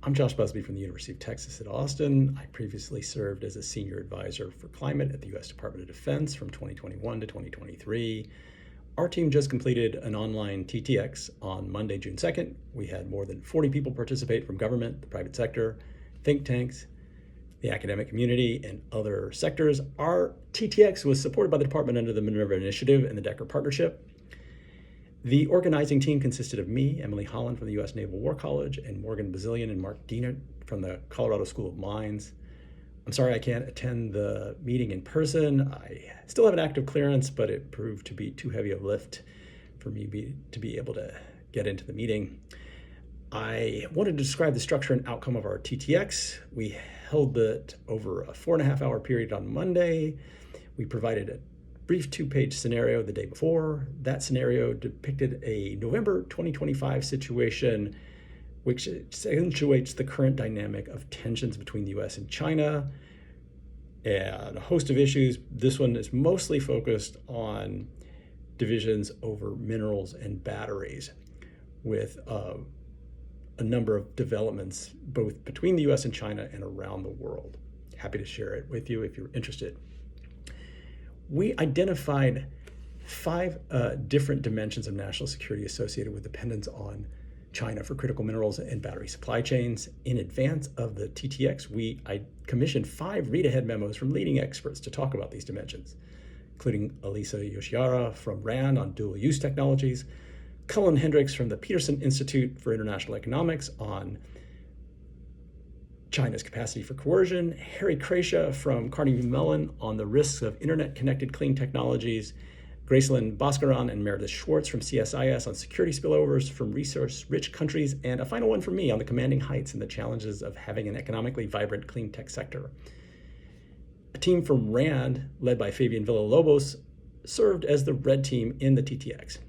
I'm Josh Busby from the University of Texas at Austin. I previously served as a senior advisor for climate at the U.S. Department of Defense from 2021 to 2023. Our team just completed an online TTX on Monday, June 2nd. We had more than 40 people participate from government, the private sector, think tanks, the academic community, and other sectors. Our TTX was supported by the department under the Minerva Initiative and the DECUR Partnership. The organizing team consisted of me, Emily Holland from the U.S. Naval War College, and Morgan Bazilian and Mark Dienert from the Colorado School of Mines. I'm sorry I can't attend the meeting in person. I still have an active clearance, but it proved to be too heavy a lift for me to be able to get into the meeting. I wanted to describe the structure and outcome of our TTX. We held it over a 4.5-hour period on Monday. We provided a brief 2-page scenario the day before. That scenario depicted a November 2025 situation which accentuates the current dynamic of tensions between the US and China and a host of issues. This one is mostly focused on divisions over minerals and batteries, with a number of developments both between the US and China and around the world. Happy to share it with you if you're interested. We identified 5 different dimensions of national security associated with dependence on China for critical minerals and battery supply chains. In advance of the TTX, I commissioned 5 read-ahead memos from leading experts to talk about these dimensions, including Elisa Yoshiara from RAND on dual-use technologies, Cullen Hendricks from the Peterson Institute for International Economics on China's capacity for coercion, Harry Kreischa from Carnegie Mellon on the risks of internet-connected clean technologies, Gracelyn Bhaskaran and Meredith Schwartz from CSIS on security spillovers from resource-rich countries, and a final one from me on the commanding heights and the challenges of having an economically vibrant clean tech sector. A team from RAND, led by Fabian Villalobos, served as the red team in the TTX.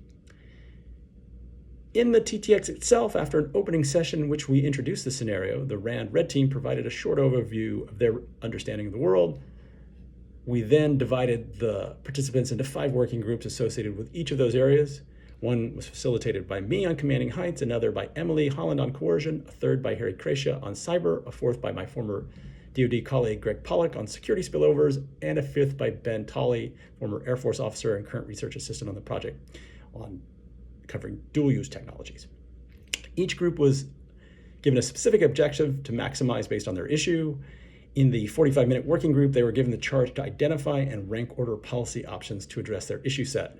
In the TTX itself, after an opening session in which we introduced the scenario, the RAND red team provided a short overview of their understanding of the world. We then divided the participants into 5 working groups associated with each of those areas. One was facilitated by me on commanding heights, another by Emily Holland on coercion, a third by Harry Kreischa on cyber, a fourth by my former DoD colleague Greg Pollack on security spillovers, and a 5th by Ben Tolley, former Air Force officer and current research assistant on the project on covering dual-use technologies. Each group was given a specific objective to maximize based on their issue. In the 45-minute working group, they were given the charge to identify and rank order policy options to address their issue set.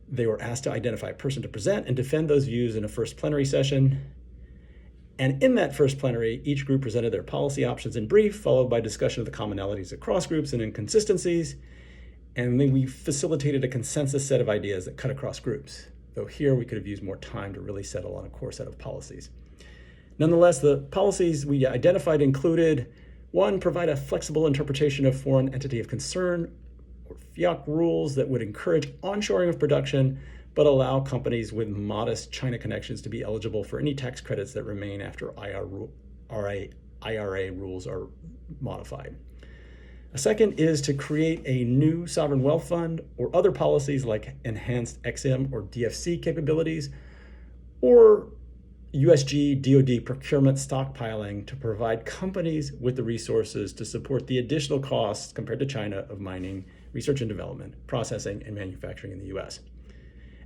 They were asked to identify a person to present and defend those views in a first plenary session. And in that first plenary, each group presented their policy options in brief, followed by discussion of the commonalities across groups and inconsistencies. And then we facilitated a consensus set of ideas that cut across groups, though here we could have used more time to really settle on a core set of policies. Nonetheless, the policies we identified included: 1, provide a flexible interpretation of foreign entity of concern, or FIOC rules that would encourage onshoring of production, but allow companies with modest China connections to be eligible for any tax credits that remain after IRA rules are modified. A second is to create a new sovereign wealth fund or other policies like enhanced XM or DFC capabilities, or USG DoD procurement stockpiling to provide companies with the resources to support the additional costs compared to China of mining, research and development, processing, and manufacturing in the US.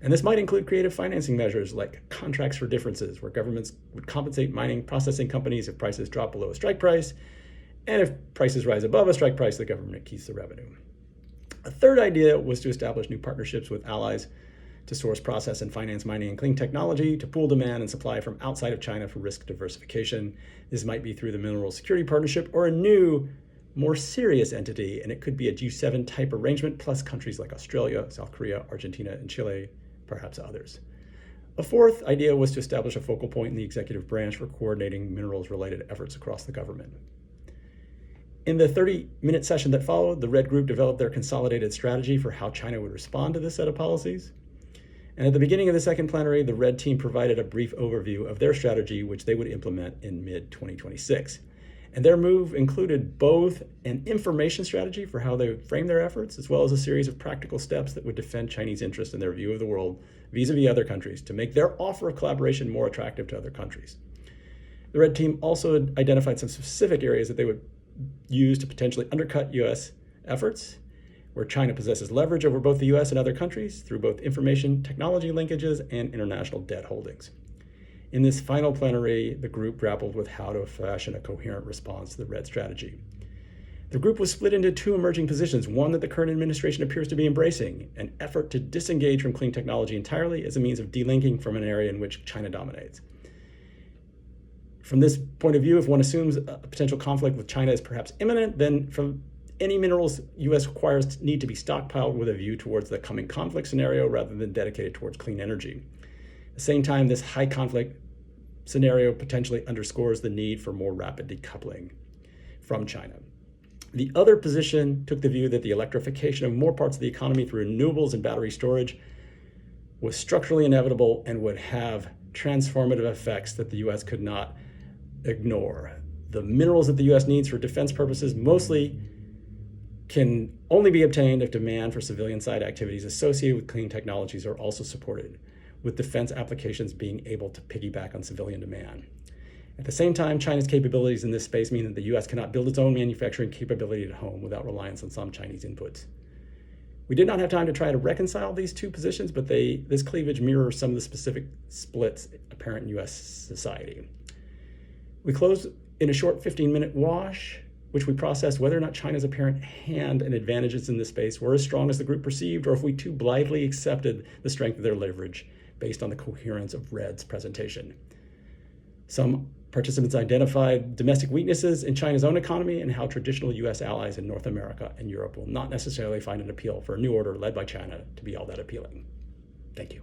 And this might include creative financing measures like contracts for differences, where governments would compensate mining processing companies if prices drop below a strike price, and if prices rise above a strike price, the government keeps the revenue. A third idea was to establish new partnerships with allies to source, process, and finance mining and clean technology, to pool demand and supply from outside of China for risk diversification. This might be through the Mineral Security Partnership or a new, more serious entity, and it could be a G7 type arrangement, plus countries like Australia, South Korea, Argentina, and Chile, perhaps others. A fourth idea was to establish a focal point in the executive branch for coordinating minerals-related efforts across the government. In the 30-minute session that followed, the Red Group developed their consolidated strategy for how China would respond to this set of policies. And at the beginning of the second plenary, the Red team provided a brief overview of their strategy, which they would implement in mid-2026. And their move included both an information strategy for how they would frame their efforts, as well as a series of practical steps that would defend Chinese interests in their view of the world vis-a-vis other countries to make their offer of collaboration more attractive to other countries. The red team also identified some specific areas that they would use to potentially undercut U.S. efforts, where China possesses leverage over both the U.S. and other countries through both information technology linkages and international debt holdings. In this final plenary, the group grappled with how to fashion a coherent response to the red strategy. The group was split into two emerging positions, one that the current administration appears to be embracing, an effort to disengage from clean technology entirely as a means of delinking from an area in which China dominates. From this point of view, if one assumes a potential conflict with China is perhaps imminent, then from any minerals U.S. acquires need to be stockpiled with a view towards the coming conflict scenario rather than dedicated towards clean energy. At the same time, this high conflict scenario potentially underscores the need for more rapid decoupling from China. The other position took the view that the electrification of more parts of the economy through renewables and battery storage was structurally inevitable and would have transformative effects that the U.S. could not ignore. The minerals that the U.S. needs for defense purposes mostly can only be obtained if demand for civilian side activities associated with clean technologies are also supported, with defense applications being able to piggyback on civilian demand. At the same time, China's capabilities in this space mean that the U.S. cannot build its own manufacturing capability at home without reliance on some Chinese inputs. We did not have time to try to reconcile these two positions, but this cleavage mirrors some of the specific splits apparent in U.S. society. We closed in a short 15-minute wash, which we processed whether or not China's apparent hand and advantages in this space were as strong as the group perceived, or if we too blithely accepted the strength of their leverage based on the coherence of Red's presentation. Some participants identified domestic weaknesses in China's own economy and how traditional U.S. allies in North America and Europe will not necessarily find an appeal for a new order led by China to be all that appealing. Thank you.